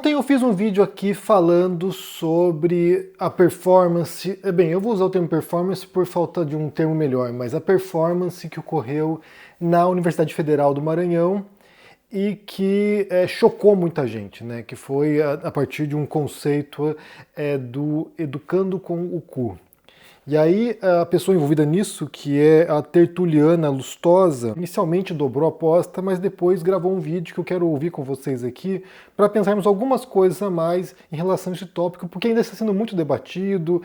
Ontem eu fiz um vídeo aqui falando sobre a performance, bem, eu vou usar o termo performance por falta de um termo melhor, mas a performance que ocorreu na Universidade Federal do Maranhão e que chocou muita gente, né? Que foi a partir de um conceito do educando com o cu. E aí a pessoa envolvida nisso, que é a Tertuliana Lustosa, inicialmente dobrou a aposta, mas depois gravou um vídeo que eu quero ouvir com vocês aqui para pensarmos algumas coisas a mais em relação a esse tópico, porque ainda está sendo muito debatido,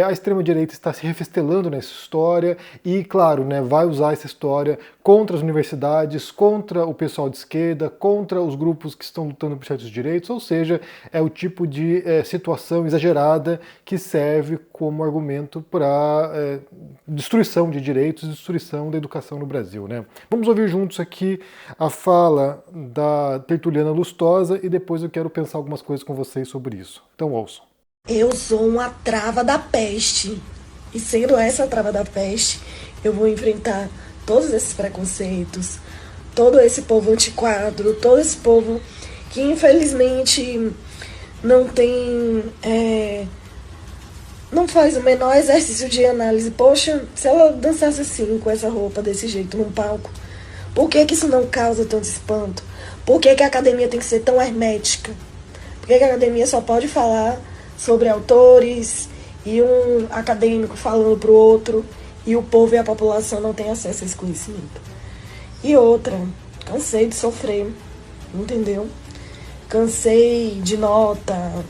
a extrema-direita está se refestelando nessa história e, claro, né, vai usar essa história contra as universidades, contra o pessoal de esquerda, contra os grupos que estão lutando por certos direitos, ou seja, é o tipo de situação exagerada que serve como argumento para destruição de direitos, destruição da educação no Brasil, né? Vamos ouvir juntos aqui a fala da Tertuliana Lustosa e depois eu quero pensar algumas coisas com vocês sobre isso. Então ouçam. Eu sou uma trava da peste. E sendo essa trava da peste, eu vou enfrentar todos esses preconceitos, todo esse povo antiquado, todo esse povo que infelizmente não tem... não faz o menor exercício de análise. Poxa, se ela dançasse assim, com essa roupa, desse jeito, num palco, por que isso não causa tanto espanto? Por que a academia tem que ser tão hermética? Por que a academia só pode falar sobre autores e um acadêmico falando pro outro e o povo e a população não têm acesso a esse conhecimento? E outra, cansei de sofrer, entendeu? Cansei de nota,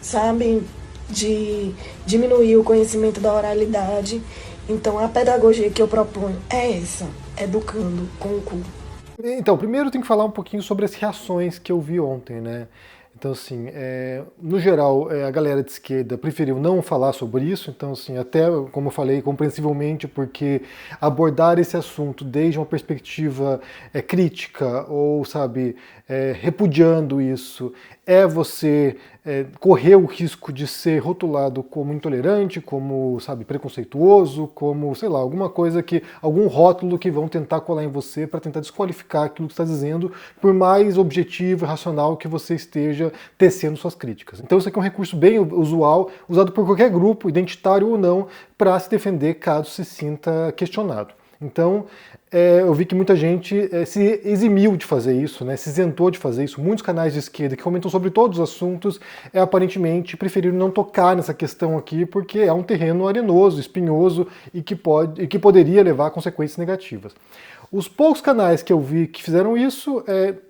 sabe, de diminuir o conhecimento da oralidade. Então a pedagogia que eu proponho é essa, educando com o cu. Então, primeiro tem que falar um pouquinho sobre as reações que eu vi ontem, né? Então, assim, no geral, a galera de esquerda preferiu não falar sobre isso, então, assim, até, como eu falei, compreensivelmente, porque abordar esse assunto desde uma perspectiva crítica ou, sabe, repudiando isso, você correr o risco de ser rotulado como intolerante, como, sabe, preconceituoso, como, sei lá, alguma coisa que, algum rótulo que vão tentar colar em você para tentar desqualificar aquilo que está dizendo, por mais objetivo e racional que você esteja tecendo suas críticas. Então isso aqui é um recurso bem usual, usado por qualquer grupo, identitário ou não, para se defender caso se sinta questionado. Então, eu vi que muita gente se eximiu de fazer isso, né, se isentou de fazer isso. Muitos canais de esquerda que comentam sobre todos os assuntos aparentemente preferiram não tocar nessa questão aqui porque é um terreno arenoso, espinhoso e que poderia levar a consequências negativas. Os poucos canais que eu vi que fizeram isso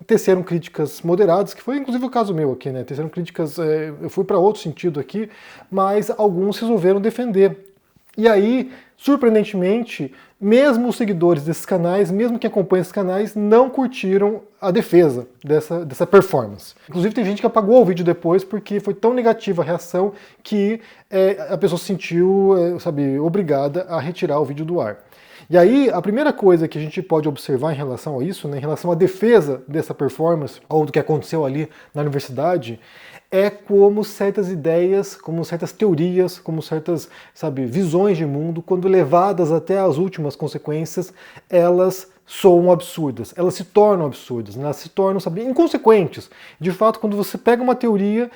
teceram críticas moderadas, que foi inclusive o caso meu aqui, né? Teceram críticas, eu fui para outro sentido aqui, mas alguns resolveram defender. E aí, surpreendentemente, mesmo os seguidores desses canais, mesmo quem acompanha esses canais, não curtiram a defesa dessa performance. Inclusive tem gente que apagou o vídeo depois porque foi tão negativa a reação que a pessoa se sentiu, sabe, obrigada a retirar o vídeo do ar. E aí, a primeira coisa que a gente pode observar em relação a isso, né, em relação à defesa dessa performance, ou do que aconteceu ali na universidade, é como certas ideias, como certas teorias, como certas, sabe, visões de mundo, quando levadas até as últimas consequências, elas soam absurdas, elas se tornam absurdas, né? Elas se tornam, sabe, inconsequentes. De fato, quando você pega uma teoria,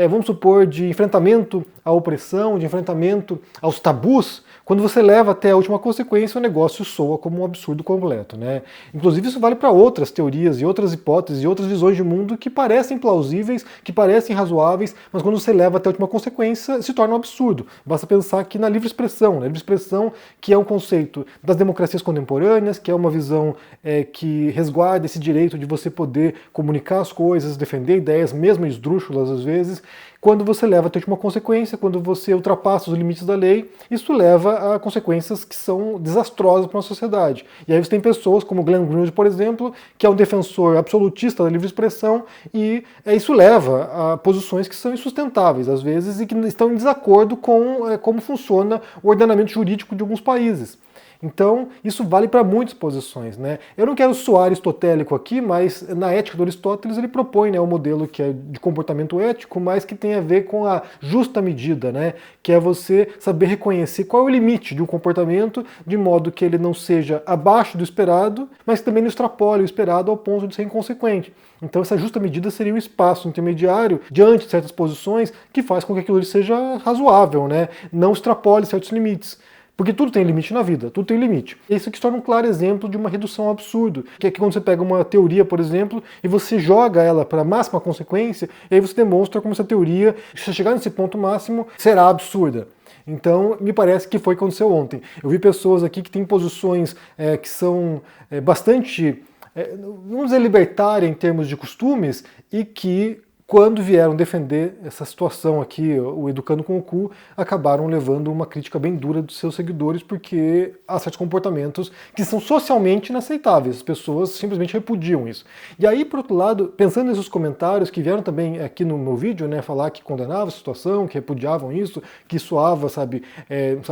vamos supor, de enfrentamento à opressão, de enfrentamento aos tabus, quando você leva até a última consequência, o negócio soa como um absurdo completo, né? Inclusive isso vale para outras teorias e outras hipóteses e outras visões de mundo que parecem plausíveis, que parecem razoáveis, mas quando você leva até a última consequência, se torna um absurdo. Basta pensar aqui na livre expressão, né? Livre expressão que é um conceito das democracias contemporâneas, que é uma visão que resguarda esse direito de você poder comunicar as coisas, defender ideias, mesmo esdrúxulas às vezes. Quando você leva até uma consequência, quando você ultrapassa os limites da lei, isso leva a consequências que são desastrosas para a sociedade. E aí você tem pessoas como Glenn Greenwald, por exemplo, que é um defensor absolutista da livre expressão, e isso leva a posições que são insustentáveis, às vezes, e que estão em desacordo com como funciona o ordenamento jurídico de alguns países. Então, isso vale para muitas posições, né? Eu não quero soar aristotélico aqui, mas na Ética do Aristóteles ele propõe, né, um modelo que é de comportamento ético, mas que tem a ver com a justa medida, né? Que é você saber reconhecer qual é o limite de um comportamento, de modo que ele não seja abaixo do esperado, mas também não extrapole o esperado ao ponto de ser inconsequente. Então essa justa medida seria um espaço intermediário diante de certas posições que faz com que aquilo seja razoável, né? Não extrapole certos limites. Porque tudo tem limite na vida, tudo tem limite. Isso aqui se torna um claro exemplo de uma redução ao absurdo. Que é que quando você pega uma teoria, por exemplo, e você joga ela para a máxima consequência, e aí você demonstra como essa teoria, se chegar nesse ponto máximo, será absurda. Então, me parece que foi o que aconteceu ontem. Eu vi pessoas aqui que têm posições que são bastante, vamos dizer, libertárias em termos de costumes, e que, quando vieram defender essa situação aqui, o Educando com o Cu, acabaram levando uma crítica bem dura dos seus seguidores, porque há certos comportamentos que são socialmente inaceitáveis, as pessoas simplesmente repudiam isso. E aí, por outro lado, pensando nesses comentários que vieram também aqui no meu vídeo, né, falar que condenavam a situação, que repudiavam isso, que soava, sabe,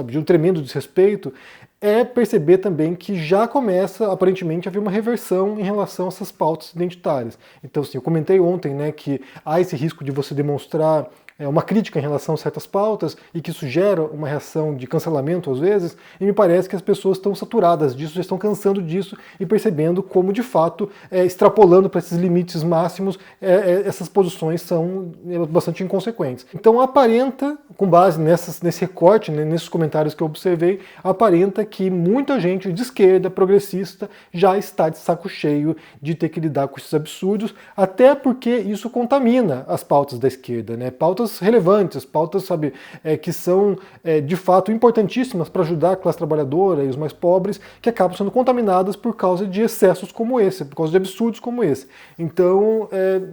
de um tremendo desrespeito, é perceber também que já começa, aparentemente, a haver uma reversão em relação a essas pautas identitárias. Então, assim, eu comentei ontem, né, que há esse risco de você demonstrar uma crítica em relação a certas pautas e que isso gera uma reação de cancelamento às vezes, e me parece que as pessoas estão saturadas disso, já estão cansando disso e percebendo como, de fato, extrapolando para esses limites máximos, essas posições são bastante inconsequentes. Então aparenta, com base nesse recorte, né, nesses comentários que eu observei, aparenta que muita gente de esquerda, progressista, já está de saco cheio de ter que lidar com esses absurdos, até porque isso contamina as pautas da esquerda, né? Pautas relevantes, pautas, sabe, que são de fato importantíssimas para ajudar a classe trabalhadora e os mais pobres, que acabam sendo contaminadas por causa de excessos como esse, por causa de absurdos como esse. Então,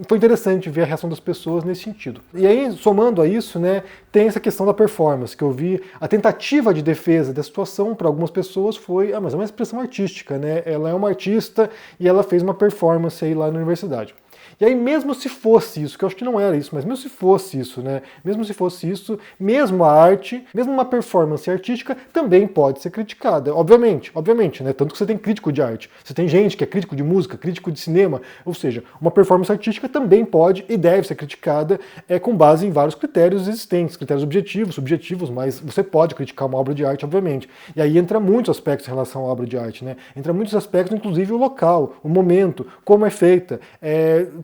foi interessante ver a reação das pessoas nesse sentido. E aí, somando a isso, né, tem essa questão da performance, que eu vi a tentativa de defesa da situação para algumas pessoas foi, mas é uma expressão artística, né? Ela é uma artista e ela fez uma performance aí lá na universidade. E aí, mesmo se fosse isso, que eu acho que não era isso, mas mesmo se fosse isso, né? Mesmo se fosse isso, mesmo a arte, mesmo uma performance artística, também pode ser criticada. Obviamente, né? Tanto que você tem crítico de arte. Você tem gente que é crítico de música, crítico de cinema, ou seja, uma performance artística também pode e deve ser criticada com base em vários critérios existentes, critérios objetivos, subjetivos, mas você pode criticar uma obra de arte, obviamente. E aí entra muitos aspectos em relação à obra de arte, né? Entra muitos aspectos, inclusive o local, o momento, como é feita,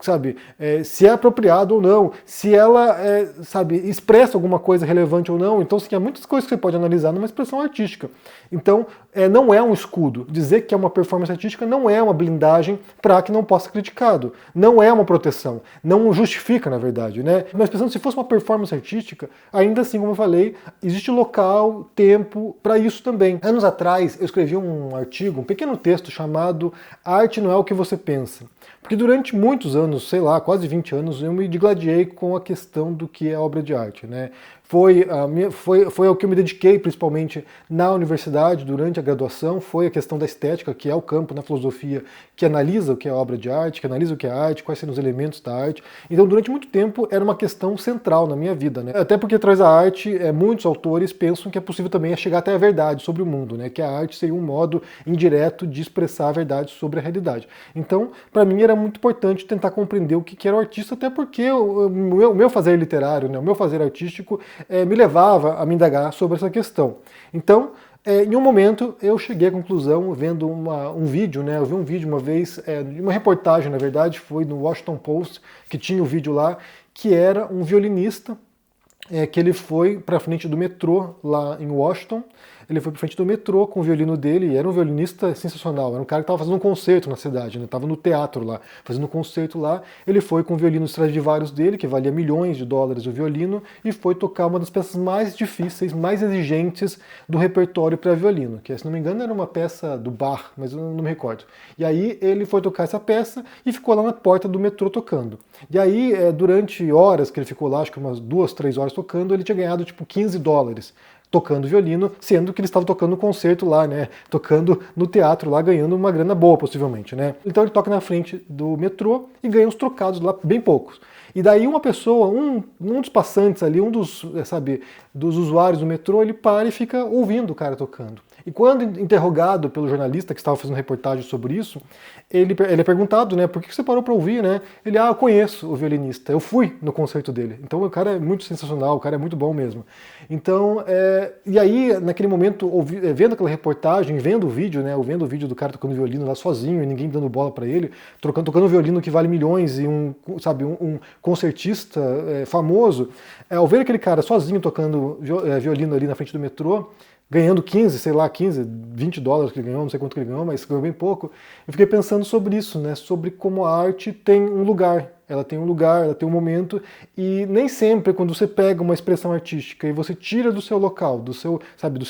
sabe, se é apropriado ou não, se ela, sabe, expressa alguma coisa relevante ou não. Então, assim, há muitas coisas que você pode analisar numa expressão artística. Então, não é um escudo. Dizer que é uma performance artística não é uma blindagem para que não possa ser criticado. Não é uma proteção. Não justifica, na verdade, né? Mas pensando, se fosse uma performance artística, ainda assim, como eu falei, existe local, tempo para isso também. Anos atrás, eu escrevi um artigo, um pequeno texto chamado Arte não é o que você pensa. Porque durante muitos anos, sei lá, quase 20 anos, eu me digladiei com a questão do que é obra de arte, né? Foi ao que eu me dediquei principalmente na universidade, durante a graduação, foi a questão da estética, que é o campo na filosofia que analisa o que é obra de arte, que analisa o que é arte, quais seriam os elementos da arte. Então, durante muito tempo, era uma questão central na minha vida, né? Até porque atrás da arte, muitos autores pensam que é possível também chegar até a verdade sobre o mundo, né? Que a arte seria um modo indireto de expressar a verdade sobre a realidade. Então, para mim, era muito importante tentar compreender o que era o artista, até porque o meu fazer literário, né? O meu fazer artístico me levava a me indagar sobre essa questão. Então, em um momento, eu cheguei à conclusão, vendo um vídeo, né? Eu vi um vídeo uma vez, uma reportagem, na verdade, foi no Washington Post, que tinha o vídeo lá, que era um violinista, que ele foi para frente do metrô lá em Washington. Ele foi para frente do metrô com o violino dele, e era um violinista sensacional, era um cara que estava fazendo um concerto na cidade, né? Estava no teatro lá, fazendo um concerto lá. Ele foi com o violino Stradivarius dele, que valia milhões de dólares o violino, e foi tocar uma das peças mais difíceis, mais exigentes do repertório para violino, que, se não me engano, era uma peça do Bach, mas eu não me recordo. E aí ele foi tocar essa peça e ficou lá na porta do metrô tocando. E aí, durante horas que ele ficou lá, acho que umas 2, 3 horas tocando, ele tinha ganhado tipo $15 tocando violino, sendo que ele estava tocando um concerto lá, né? Tocando no teatro lá, ganhando uma grana boa, possivelmente, né? Então ele toca na frente do metrô e ganha uns trocados lá, bem poucos. E daí uma pessoa, um dos passantes ali, um dos, dos usuários do metrô, ele para e fica ouvindo o cara tocando. E quando interrogado pelo jornalista que estava fazendo reportagem sobre isso, ele é perguntado, né, por que você parou para ouvir, né? Ele, eu conheço o violinista, eu fui no concerto dele. Então o cara é muito sensacional, o cara é muito bom mesmo. Então, e aí, naquele momento, vendo aquela reportagem, vendo o vídeo, né, vendo o vídeo do cara tocando violino lá sozinho e ninguém dando bola para ele, tocando um violino que vale milhões e um concertista famoso, ao ver aquele cara sozinho tocando violino ali na frente do metrô, ganhando 15, sei lá, 15, 20 dólares que ele ganhou, não sei quanto que ele ganhou, mas ganhou bem pouco. Eu fiquei pensando sobre isso, né? Sobre como a arte tem um lugar. Ela tem um lugar, ela tem um momento, e nem sempre quando você pega uma expressão artística e você tira do seu local, do seu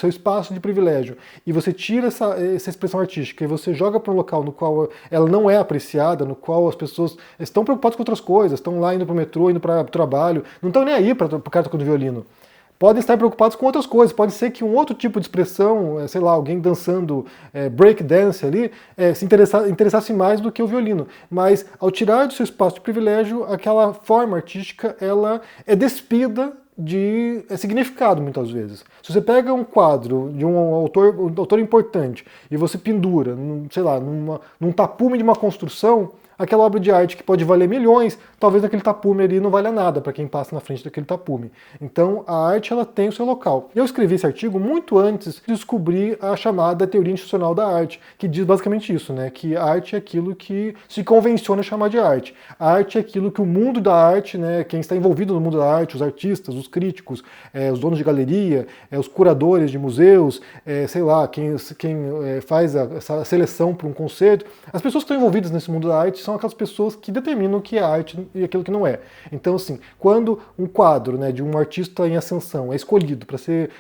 espaço de privilégio, e você tira essa expressão artística e você joga para um local no qual ela não é apreciada, no qual as pessoas estão preocupadas com outras coisas, estão lá indo para o metrô, indo para o trabalho, não estão nem aí para o cara tocando violino. Podem estar preocupados com outras coisas. Pode ser que um outro tipo de expressão, sei lá, alguém dançando break dance ali, se interessasse mais do que o violino. Mas ao tirar do seu espaço de privilégio, aquela forma artística, ela é despida de significado, muitas vezes. Se você pega um quadro de um autor importante e você pendura, sei lá, num tapume de uma construção, aquela obra de arte que pode valer milhões, talvez aquele tapume ali não valha nada para quem passa na frente daquele tapume. Então a arte ela tem o seu local. Eu escrevi esse artigo muito antes de descobrir a chamada teoria institucional da arte, que diz basicamente isso, né? Que a arte é aquilo que se convenciona chamar de arte. A arte é aquilo que o mundo da arte, né, quem está envolvido no mundo da arte, os artistas, os críticos, os donos de galeria, os curadores de museus, sei lá, quem faz essa seleção para um concerto, as pessoas que estão envolvidas nesse mundo da arte são aquelas pessoas que determinam o que é arte e aquilo que não é. Então, assim, quando um quadro, né, de um artista em ascensão é escolhido para ser,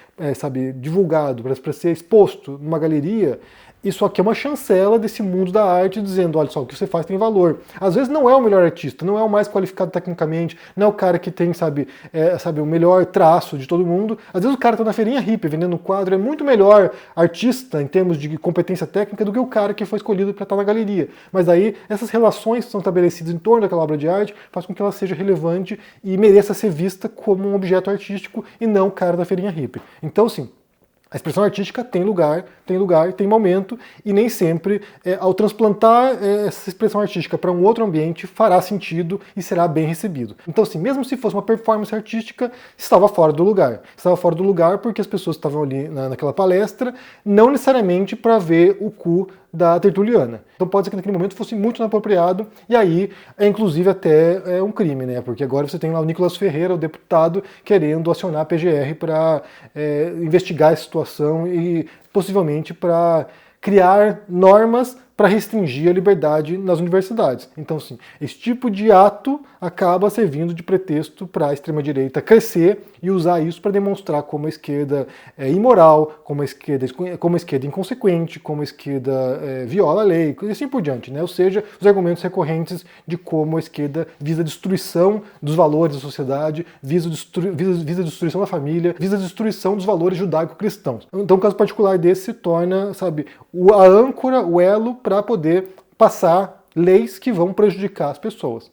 divulgado, para ser exposto numa galeria, isso aqui é uma chancela desse mundo da arte dizendo, olha só, o que você faz tem valor. Às vezes não é o melhor artista, não é o mais qualificado tecnicamente, não é o cara que tem, o melhor traço de todo mundo. Às vezes o cara está na feirinha hippie vendendo um quadro, é muito melhor artista em termos de competência técnica do que o cara que foi escolhido para estar na galeria. Mas aí essas relações que são estabelecidas em torno daquela obra de arte faz com que ela seja relevante e mereça ser vista como um objeto artístico e não o cara da feirinha hippie. Então, sim, a expressão artística tem lugar, tem momento, e nem sempre, ao transplantar essa expressão artística para um outro ambiente, fará sentido e será bem recebido. Então, assim, mesmo se fosse uma performance artística, estava fora do lugar. Estava fora do lugar porque as pessoas estavam ali naquela palestra, não necessariamente para ver o cu da tertuliana. Então pode ser que naquele momento fosse muito inapropriado, e aí é inclusive até um crime, né? Porque agora você tem lá o Nicolas Ferreira, o deputado, querendo acionar a PGR para investigar a situação e possivelmente para criar normas para restringir a liberdade nas universidades. Então, sim, esse tipo de ato acaba servindo de pretexto para a extrema-direita crescer e usar isso para demonstrar como a esquerda é imoral, como a esquerda é inconsequente, como a esquerda viola a lei, e assim por diante, né? Ou seja, os argumentos recorrentes de como a esquerda visa a destruição dos valores da sociedade, visa a destruição da família, visa a destruição dos valores judaico-cristãos. Então, um caso particular desse se torna, a âncora, o elo para poder passar leis que vão prejudicar as pessoas.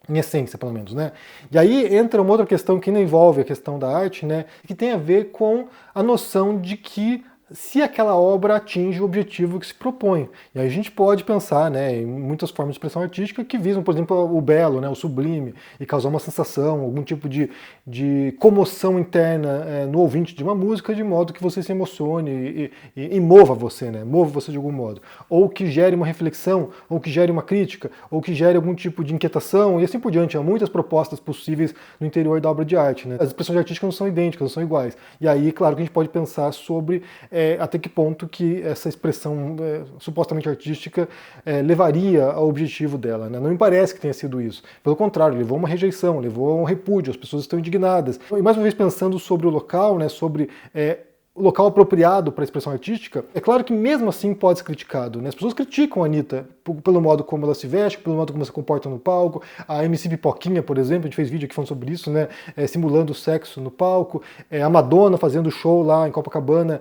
Em essência, pelo menos, né? E aí entra uma outra questão que não envolve a questão da arte, né? Que tem a ver com a noção de que se aquela obra atinge o objetivo que se propõe. E aí a gente pode pensar, né, em muitas formas de expressão artística que visam, por exemplo, o belo, né, o sublime, e causar uma sensação, algum tipo de comoção interna no ouvinte de uma música, de modo que você se emocione e mova você, né, mova você de algum modo. Ou que gere uma reflexão, ou que gere uma crítica, ou que gere algum tipo de inquietação, e assim por diante. Há muitas propostas possíveis no interior da obra de arte, né. As expressões artísticas não são idênticas, não são iguais. E aí, claro que a gente pode pensar sobre até que ponto que essa expressão supostamente artística levaria ao objetivo dela, né? Não me parece que tenha sido isso. Pelo contrário, levou a uma rejeição, levou a um repúdio, as pessoas estão indignadas. E mais uma vez pensando sobre o local, né, sobre o local apropriado para a expressão artística, é claro que mesmo assim pode ser criticado, né? As pessoas criticam a Anitta pelo modo como ela se veste, pelo modo como ela se comporta no palco. A MC Pipoquinha, por exemplo, a gente fez vídeo aqui falando sobre isso, né? Simulando sexo no palco. A Madonna fazendo show lá em Copacabana,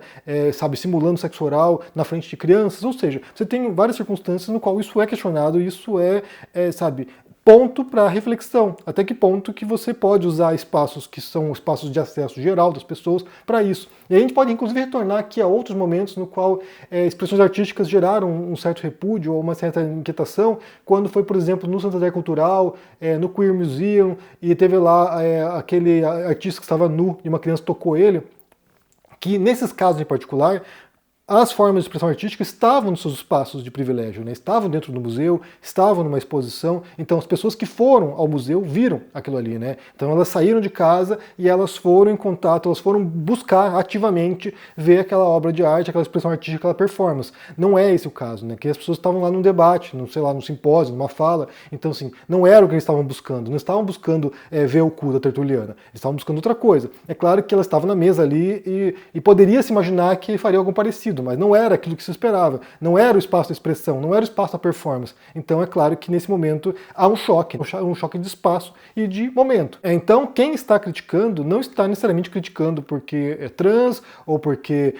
simulando sexo oral na frente de crianças. Ou seja, você tem várias circunstâncias no qual isso é questionado e isso ponto para reflexão. Até que ponto que você pode usar espaços que são espaços de acesso geral das pessoas para isso. E a gente pode, inclusive, retornar aqui a outros momentos no qual expressões artísticas geraram um certo repúdio ou uma certa inquietação, quando foi, por exemplo, no Santander Cultural, no Queer Museum, e teve lá aquele artista que estava nu e uma criança tocou ele, que nesses casos em particular, as formas de expressão artística estavam nos seus espaços de privilégio, né? Estavam dentro do museu, estavam numa exposição, então as pessoas que foram ao museu viram aquilo ali, né? Então elas saíram de casa e elas foram em contato, elas foram buscar ativamente ver aquela obra de arte, aquela expressão artística, aquela performance. Não é esse o caso, né? Que as pessoas estavam lá num debate, sei lá, num simpósio, numa fala, então assim, não era o que eles estavam buscando, não estavam buscando ver o cu da Tertuliana, eles estavam buscando outra coisa. É claro que ela estava na mesa ali e poderia se imaginar que faria algo parecido, mas não era aquilo que se esperava, não era o espaço da expressão, não era o espaço da performance. Então é claro que nesse momento há um choque de espaço e de momento. Então quem está criticando não está necessariamente criticando porque é trans, ou porque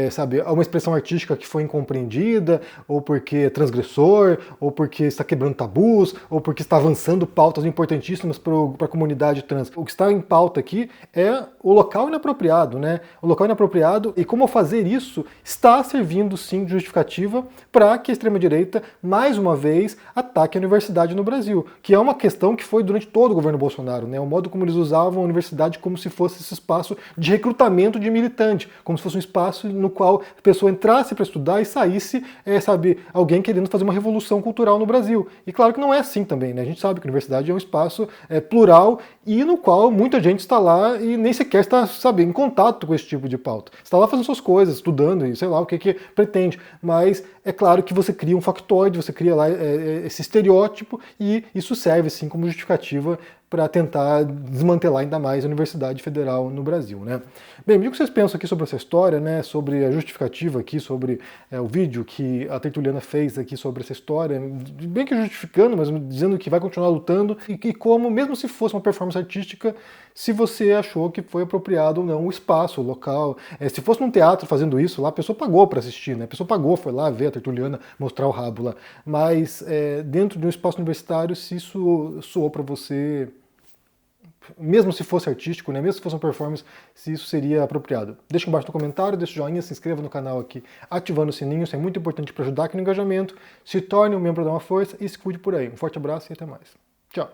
sabe, é uma expressão artística que foi incompreendida, ou porque é transgressor, ou porque está quebrando tabus, ou porque está avançando pautas importantíssimas para a comunidade trans. O que está em pauta aqui é o local inapropriado, né? O local inapropriado e como fazer isso está servindo sim de justificativa para que a extrema-direita, mais uma vez, ataque a universidade no Brasil, que é uma questão que foi durante todo o governo Bolsonaro, né? O modo como eles usavam a universidade como se fosse esse espaço de recrutamento de militante, como se fosse um espaço no qual a pessoa entrasse para estudar e saísse, sabe, alguém querendo fazer uma revolução cultural no Brasil. E claro que não é assim também, né? A gente sabe que a universidade é um espaço plural e no qual muita gente está lá e nem sequer está, sabe, em contato com esse tipo de pauta. Está lá fazendo suas coisas, estudando e sei lá o que pretende. Mas é claro que você cria um factoide, você cria lá esse estereótipo e isso serve sim como justificativa para tentar desmantelar ainda mais a Universidade Federal no Brasil, né? Bem, me diga o que vocês pensam aqui sobre essa história, né? Sobre a justificativa aqui, sobre o vídeo que a Tertuliana fez aqui sobre essa história, bem que justificando, mas dizendo que vai continuar lutando e como, mesmo se fosse uma performance artística, se você achou que foi apropriado ou não o espaço, o local. Se fosse num teatro fazendo isso lá, a pessoa pagou para assistir, né? A pessoa pagou, foi lá ver a Tertuliana mostrar o rabo lá. Mas dentro de um espaço universitário, se isso soou para você, mesmo se fosse artístico, né, mesmo se fosse uma performance, se isso seria apropriado. Deixa embaixo no comentário, deixa o joinha, se inscreva no canal aqui, ativando o sininho, isso é muito importante para ajudar aqui no engajamento. Se torne um membro, dá uma força e se cuide por aí. Um forte abraço e até mais. Tchau!